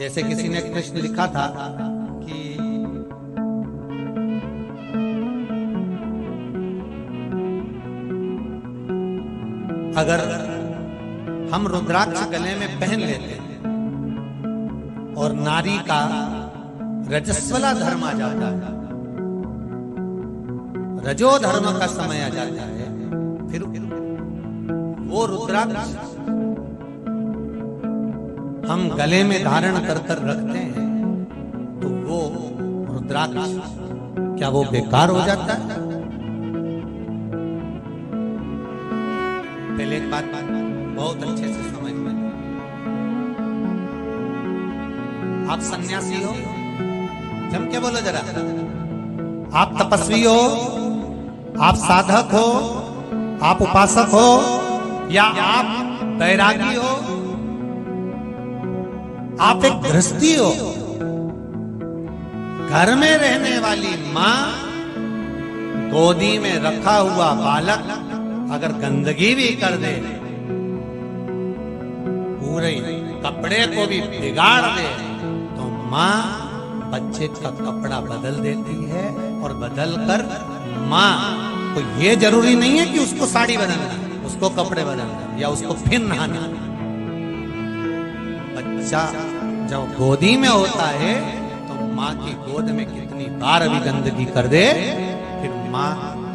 जैसे किसी ने प्रश्न लिखा था कि अगर हम रुद्राक्ष गले में पहन लेते हैं और नारी का रजस्वला धर्म आ जाता है, रजो धर्म का समय आ जाता है, फिर वो रुद्राक्ष हम गले में धारण कर कर रखते हैं तो वो रुद्राक्ष क्या वो बेकार हो जाता है? पहले एक बात बहुत अच्छे से समझ में, आप सन्यासी हो, जम के बोलो जरा, आप तपस्वी हो, आप साधक हो, आप उपासक हो, या आप बैरागी हो, आप एक गृहस्थी हो, घर में रहने वाली मां गोदी में रखा हुआ बालक अगर गंदगी भी कर दे, पूरे कपड़े को भी बिगाड़ दे, तो मां बच्चे का कपड़ा बदल देती है और बदल कर मां तो ये जरूरी नहीं है कि उसको साड़ी बदलना, उसको कपड़े बदलना या उसको फिर नहाना। बच्चा जब गोदी में होता है तो मां की गोद में कितनी बार भी गंदगी कर दे, फिर मां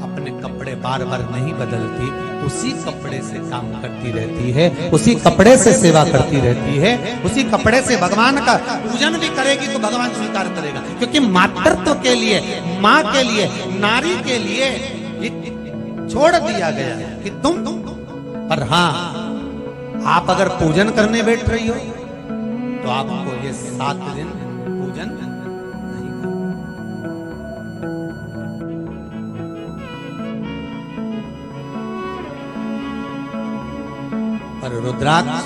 अपने कपड़े बार बार नहीं बदलती, उसी कपड़े से काम करती रहती है, उसी कपड़े से सेवा करती रहती है, उसी कपड़े से भगवान का पूजन भी करेगी तो भगवान स्वीकार करेगा। क्योंकि मातृत्व के लिए, मां के लिए, नारी के लिए छोड़ दिया गया है कि तुम पर हाँ, आप अगर पूजन करने बैठ रही हो तो आपको ये 7 दिन पूजन नहीं करना। पर रुद्राक्ष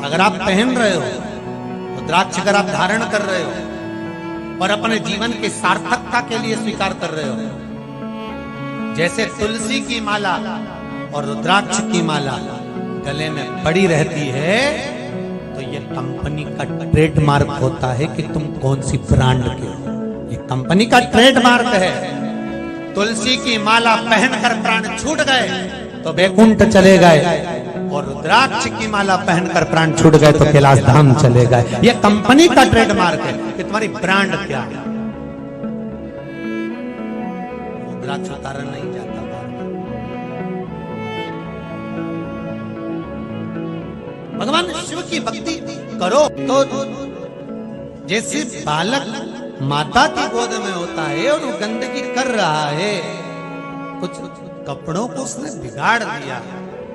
अगर आप पहन रहे हो, रुद्राक्ष अगर आप धारण कर रहे हो और अपने जीवन की सार्थकता के लिए स्वीकार कर रहे हो, जैसे तुलसी की माला और रुद्राक्ष की माला गले में पड़ी रहती है, तो ये कंपनी का ट्रेडमार्क होता है कि तुम कौन सी ब्रांड के हो। ये कंपनी का ट्रेडमार्क है। तुलसी की माला पहनकर प्राण छूट गए तो वैकुंठ चले गए, और रुद्राक्ष की माला पहनकर प्राण छूट गए तो कैलाश धाम चले गए। ये कंपनी का ट्रेडमार्क है कि तुम्हारी ब्रांड क्या है। रुद्राक्ष उतारा नहीं जाता। भगवान शिव की भक्ति करो तो जैसे बालक माता की गोद में होता है और वो गंदगी कर रहा है, कुछ कपड़ों को उसने बिगाड़ दिया,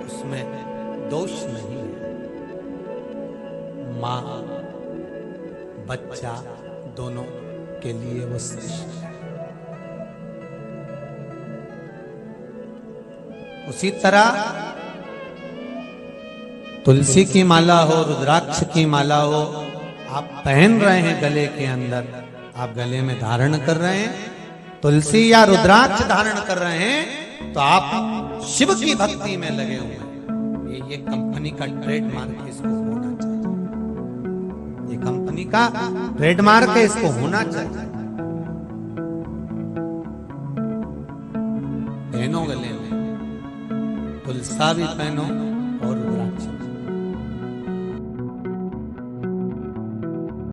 उसमें दोष नहीं है। मां बच्चा दोनों के लिए वो श्रेष्ठ है। उसी तरह तुलसी की माला हो, रुद्राक्ष की माला हो, आप पहन रहे हैं गले के अंदर, आप गले में धारण कर रहे हैं, तुलसी या रुद्राक्ष धारण कर रहे हैं, तो आप शिव की भक्ति में लगे हुए हैं। ये कंपनी का ट्रेडमार्क, इसको होना चाहिए। ये कंपनी का ट्रेडमार्क है, इसको होना चाहिए। पहनो गले में, तुलसा भी पहनो,